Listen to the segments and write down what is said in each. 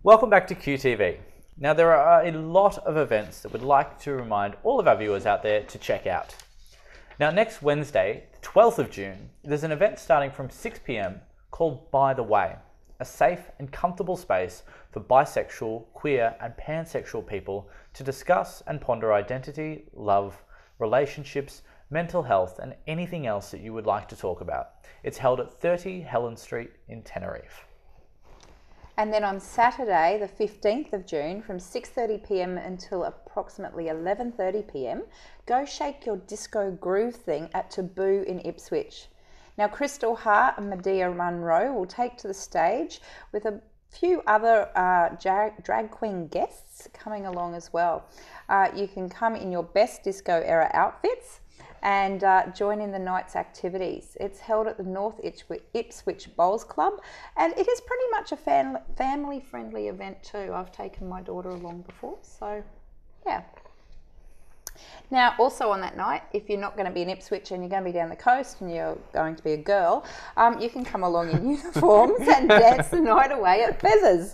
Welcome back to QTV. Now there are a lot of events that we'd like to remind all of our viewers out there to check out. Now next Wednesday, 12th of June, there's an event starting from 6 p.m. called By the Way, a safe and comfortable space for bisexual, queer and pansexual people to discuss and ponder identity, love, relationships, mental health and anything else that you would like to talk about. It's held at 30 Helen Street in Tenerife. And then on Saturday, the 15th of June, from 6:30 p.m. until approximately 11:30 p.m, go shake your disco groove thing at Taboo in Ipswich. Now, Crystal Hart and Medea Munro will take to the stage with a few other drag queen guests coming along as well. You can come in your best disco era outfits and join in the night's activities. It's held at the North Ipswich Bowls Club, and it is pretty much a family-friendly event too. I've taken my daughter along before, so yeah. Now, also on that night, if you're not going to be in Ipswich and you're going to be down the coast and you're going to be a girl, you can come along in uniforms and dance the night away at Feathers.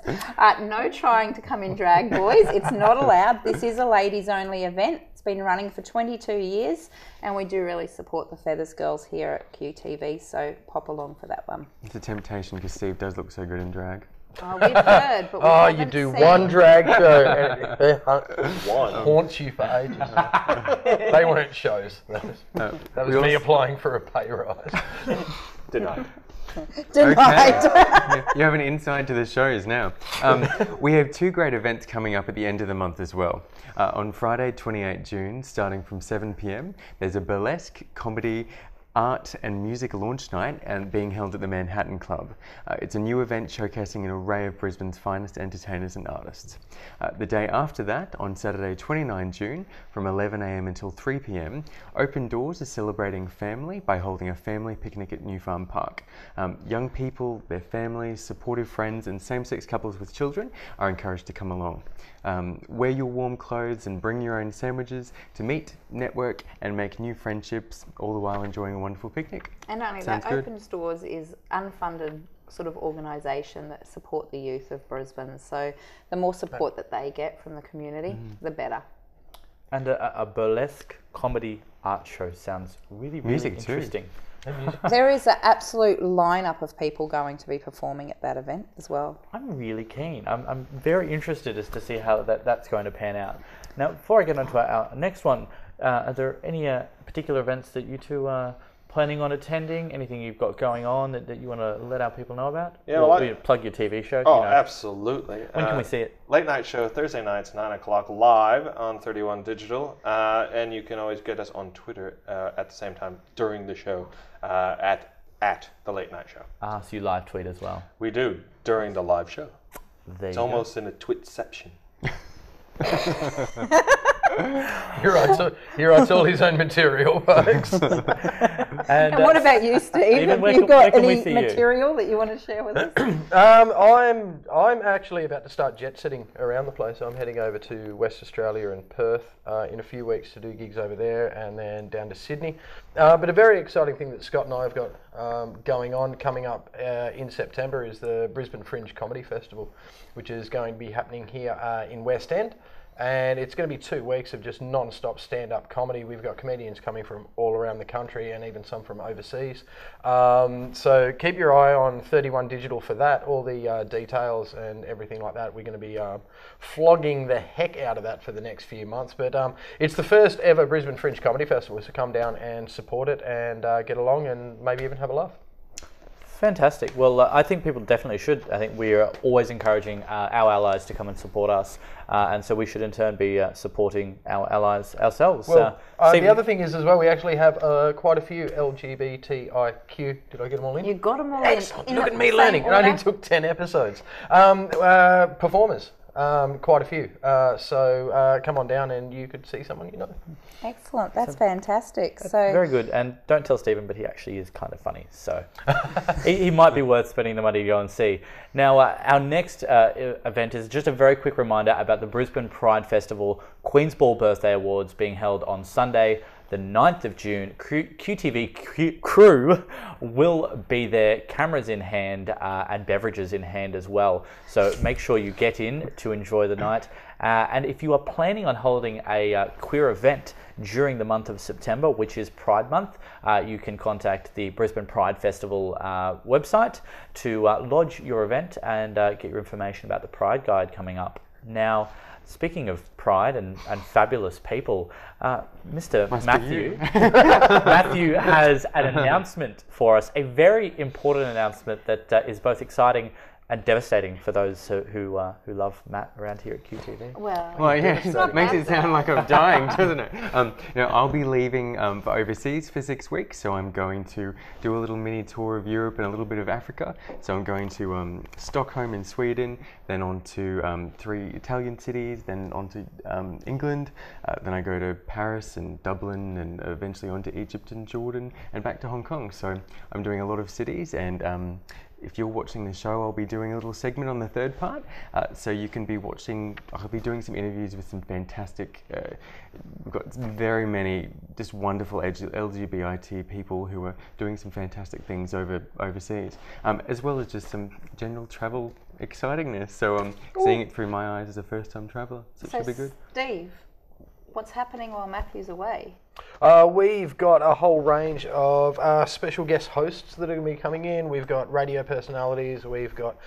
No trying to come in drag, boys. It's not allowed. This is a ladies-only event. It's been running for 22 years, and we do really support the Feathers girls here at QTV, so pop along for that one. It's a temptation because Steve does look so good in drag. Oh, we've heard, but we haven't you do seen. one drag show and it haunts you for ages. They weren't shows. That was me applying for a pay rise. Denied. Denied. Okay. You have an insight to the shows now. We have two great events coming up at the end of the month as well. On Friday, 28 June, starting from 7 p.m, there's a burlesque comedy art and music launch night and being held at the Manhattan Club. It's a new event showcasing an array of Brisbane's finest entertainers and artists. The day after that, on Saturday 29 June, from 11 a.m. until 3 p.m, Open Doors is celebrating family by holding a family picnic at New Farm Park. Young people, their families, supportive friends and same-sex couples with children are encouraged to come along. Wear your warm clothes and bring your own sandwiches to meet, network and make new friendships, all the while enjoying a wonderful picnic. And only Sounds that, good. Open Doors is unfunded sort of organisation that support the youth of Brisbane. So the more support that they get from the community, the better. And a burlesque comedy art show sounds really Music too. interesting. There is an absolute lineup of people going to be performing at that event as well. I'm really keen. I'm very interested as to see how that's going to pan out. Now, before I get on to our next one, are there any particular events that you two are planning on attending? Anything you've got going on that you want to let our people know about? Yeah, well, you plug your TV show. Oh, absolutely. When can we see it? Late night show, Thursday nights, 9 o'clock, live on 31 Digital. And you can always get us on Twitter at the same time during the show at the Late Night Show. So you live tweet as well? We do, during the live show. It's almost in a twitception. He writes all his own material, folks. And what about you, Steve? Have you got any material that you want to share with us? I'm actually about to start jet setting around the place. I'm heading over to West Australia and Perth in a few weeks to do gigs over there, and then down to Sydney. But a very exciting thing that Scott and I have got coming up in September is the Brisbane Fringe Comedy Festival, which is going to be happening here in West End. And it's going to be 2 weeks of just non-stop stand-up comedy. We've got comedians coming from all around the country and even some from overseas. So keep your eye on 31 Digital for that. All the details and everything like that. We're going to be flogging the heck out of that for the next few months. But it's the first ever Brisbane Fringe Comedy Festival, so come down and support it and get along and maybe even have a laugh. Fantastic. Well, I think people definitely should. I think we are always encouraging our allies to come and support us, and so we should in turn be supporting our allies ourselves. Well, the other thing is as well, we actually have quite a few LGBTIQ. Did I get them all in? You got them all Excellent. in. Look at me learning. It only took 10 episodes. Performers. Quite a few. So come on down and you could see someone you know. Excellent. That's fantastic. That's so very good. And don't tell Stephen, but he actually is kind of funny. So he might be worth spending the money to go and see. Now, our next event is just a very quick reminder about the Brisbane Pride Festival Queen's Ball Birthday Awards being held on Sunday, the 9th of June, QTV crew will be there, cameras in hand and beverages in hand as well. So make sure you get in to enjoy the night. And if you are planning on holding a queer event during the month of September, which is Pride Month, you can contact the Brisbane Pride Festival website to lodge your event and get your information about the Pride Guide coming up. Now, speaking of pride and fabulous people, Mr. Matthew, Matthew has an announcement for us, a very important announcement that is both exciting and devastating for those who love Matt around here at QTV. Well, yeah, it makes it sound like I'm dying, doesn't it? I'll be leaving for overseas for 6 weeks, so I'm going to do a little mini tour of Europe and a little bit of Africa. So I'm going to Stockholm in Sweden, then on to 3 Italian cities, then on to England, then I go to Paris and Dublin, and eventually on to Egypt and Jordan, and back to Hong Kong. So I'm doing a lot of cities, and if you're watching the show, I'll be doing a little segment on the third part. So you can be watching, I'll be doing some interviews with some fantastic, we've got very many just wonderful LGBT people who are doing some fantastic things overseas, as well as just some general travel excitingness. So seeing it through my eyes as a first-time traveller, so it should be good. Steve, what's happening while Matthew's away? We've got a whole range of special guest hosts that are going to be coming in. We've got radio personalities, we've got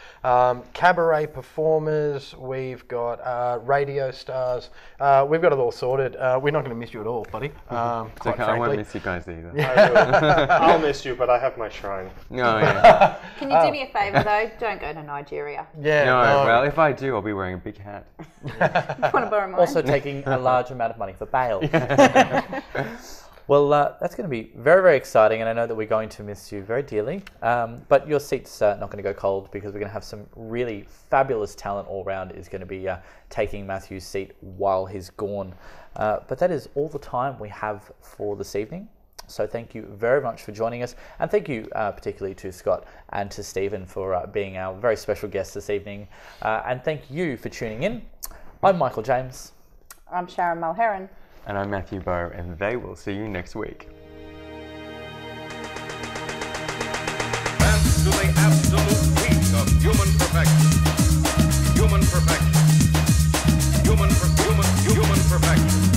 cabaret performers, we've got radio stars. We've got it all sorted. We're not going to miss you at all, buddy. It's okay, I won't miss you guys either. I'll miss you, but I have my shrine. No, yeah. Can you do me a favour though? Don't go to Nigeria. Yeah. No, well, if I do, I'll be wearing a big hat. You want to borrow mine? Also taking a large amount of money for bail. Well, that's going to be very, very exciting, and I know that we're going to miss you very dearly. But your seat's not going to go cold, because we're going to have some really fabulous talent all around is going to be taking Matthew's seat while he's gone. But that is all the time we have for this evening. So thank you very much for joining us, and thank you particularly to Scott and to Stephen for being our very special guests this evening. And thank you for tuning in. I'm Michael James. I'm Sharon Mulheron. And I'm Matthew Bowe, and they will see you next week. Advance to the absolute peak of human perfection. Human perfection. Human perfection.